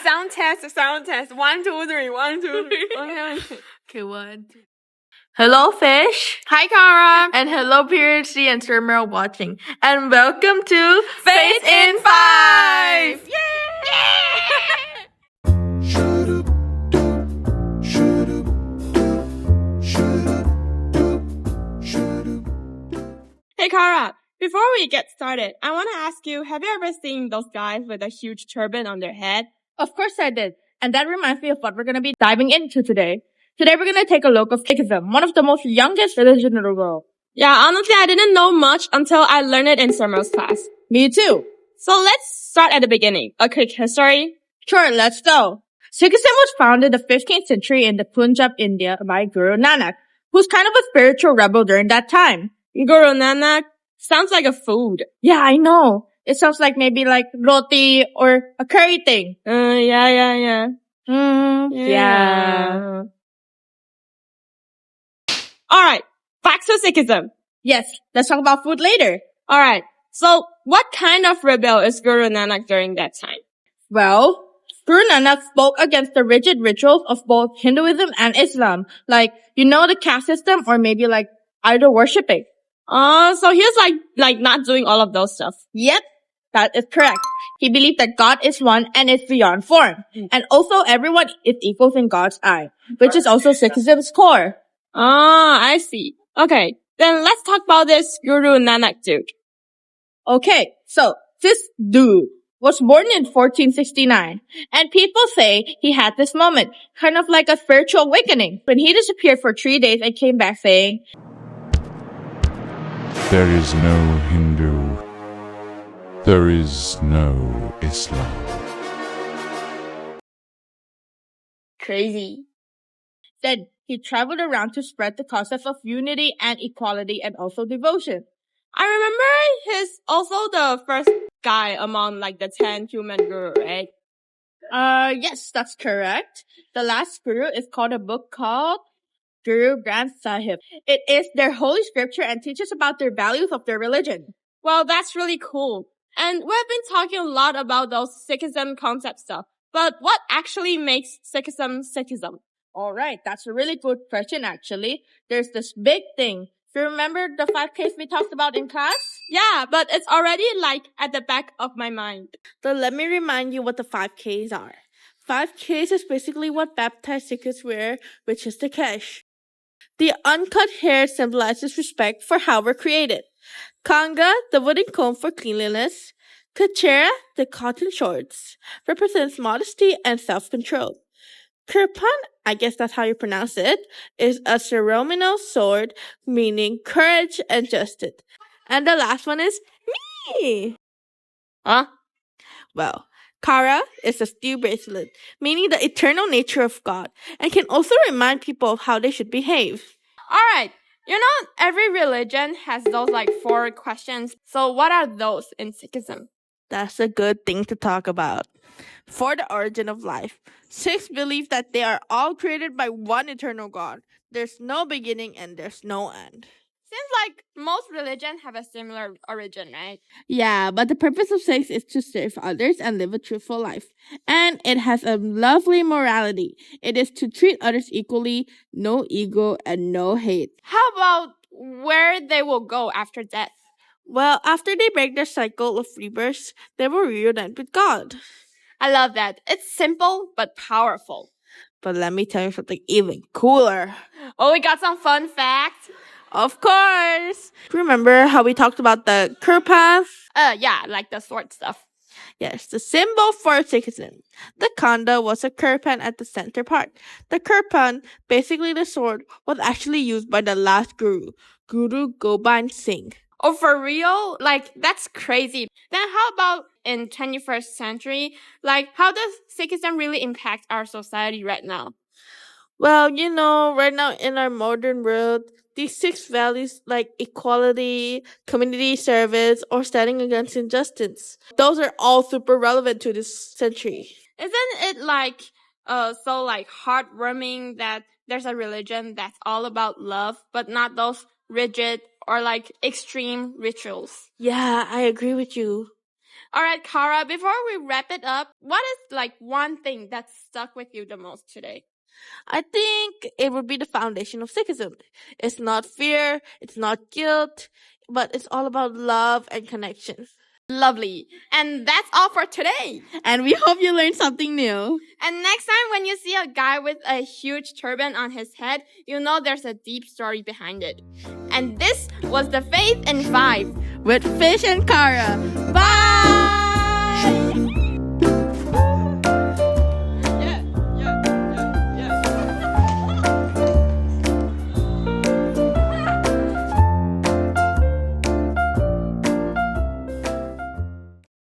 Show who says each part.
Speaker 1: sound test. 1, 2, 3, 1, 2, 3.
Speaker 2: Okay, 1, 2. Hello, Fish.
Speaker 1: Hi, Kara.
Speaker 2: And hello, PhD and Surmer watching. And welcome to
Speaker 1: Faith in 5! Hey, Kara. Before we get started, I want to ask you, have you ever seen those guys with a huge turban on their head?
Speaker 2: Of course I did. And that reminds me of what we're going to be diving into today. Today we're going to take a look of Sikhism, one of the most youngest religions in the world.
Speaker 1: Yeah, honestly, I didn't know much until I learned it in Surmer's class.
Speaker 2: Me too.
Speaker 1: So let's start at the beginning. A quick history.
Speaker 2: Sure, let's go. Sikhism was founded in the 15th century in the Punjab, India by Guru Nanak, who's kind of a spiritual rebel during that time.
Speaker 1: Guru Nanak sounds like a food.
Speaker 2: Yeah, I know. It sounds like maybe like roti or a curry thing.
Speaker 1: Yeah.
Speaker 2: Yeah.
Speaker 1: Alright, back to Sikhism.
Speaker 2: Yes, let's talk about food later.
Speaker 1: Alright, so what kind of rebel is Guru Nanak during that time?
Speaker 2: Well, Guru Nanak spoke against the rigid rituals of both Hinduism and Islam. Like, the caste system or maybe like idol worshipping.
Speaker 1: So he was like not doing all of those stuff.
Speaker 2: Yep, that is correct. He believed that God is one and is beyond form. And also everyone is equal in God's eye, which is also Sikhism's core.
Speaker 1: I see. Okay, then let's talk about this Guru Nanak dude.
Speaker 2: Okay, so this dude was born in 1469, and people say he had this moment, kind of like a spiritual awakening, when he disappeared for 3 days and came back saying,
Speaker 3: "There is no Hindu. There is no Islam."
Speaker 1: Crazy.
Speaker 2: Then he traveled around to spread the concept of unity and equality and also devotion.
Speaker 1: I remember he's also the first guy among like the 10 human guru, right?
Speaker 2: Yes, that's correct. The last guru is called a book called Guru Granth Sahib. It is their holy scripture and teaches about their values of their religion.
Speaker 1: Well, that's really cool. And we've been talking a lot about those Sikhism concept stuff. But what actually makes Sikhism?
Speaker 2: Alright, that's a really good question actually. There's this big thing. Do you remember the 5 Ks we talked about in class?
Speaker 1: Yeah, but it's already like at the back of my mind.
Speaker 2: So let me remind you what the 5 Ks are. 5 Ks is basically what baptized Sikhs wear, which is the kesh. The uncut hair symbolizes respect for how we're created. Kanga, the wooden comb for cleanliness. Kachera, the cotton shorts, represents modesty and self-control. Kirpan, I guess that's how you pronounce it, is a ceremonial sword meaning courage and justice. And the last one is me.
Speaker 1: Huh?
Speaker 2: Well, Kara is a steel bracelet, meaning the eternal nature of God, and can also remind people of how they should behave.
Speaker 1: Alright, every religion has those like 4 questions. So what are those in Sikhism?
Speaker 2: That's a good thing to talk about. For the origin of life, Sikhs believe that they are all created by one eternal God. There's no beginning and there's no end.
Speaker 1: Seems like most religions have a similar origin, right?
Speaker 2: Yeah, but the purpose of Sikhs is to serve others and live a truthful life. And it has a lovely morality. It is to treat others equally, no ego and no hate.
Speaker 1: How about where they will go after death?
Speaker 2: Well, after they break their cycle of rebirths, they will reunite with God.
Speaker 1: I love that. It's simple but powerful.
Speaker 2: But let me tell you something even cooler.
Speaker 1: Oh, we got some fun facts?
Speaker 2: Of course! Remember how we talked about the kirpan?
Speaker 1: Yeah, like the sword stuff.
Speaker 2: Yes, the symbol for Sikhism. The khanda was a kirpan at the center part. The kirpan, basically the sword, was actually used by the last guru, Guru Gobind Singh.
Speaker 1: Oh, for real? Like, that's crazy. Then how about in 21st century? Like, how does Sikhism really impact our society right now?
Speaker 2: Well, right now in our modern world, these 6 values like equality, community service, or standing against injustice, those are all super relevant to this century.
Speaker 1: Isn't it so heartwarming that there's a religion that's all about love, but not those rigid or like extreme rituals?
Speaker 2: Yeah, I agree with you.
Speaker 1: Alright, Kara, before we wrap it up, what is like one thing that stuck with you the most today?
Speaker 2: I think it would be the foundation of Sikhism. It's not fear, it's not guilt, but it's all about love and connection.
Speaker 1: Lovely. And that's all for today.
Speaker 2: And we hope you learned something new.
Speaker 1: And next time when you see a guy with a huge turban on his head, you know there's a deep story behind it. And this was The Faith in 5
Speaker 2: With Fish and Kara. Bye!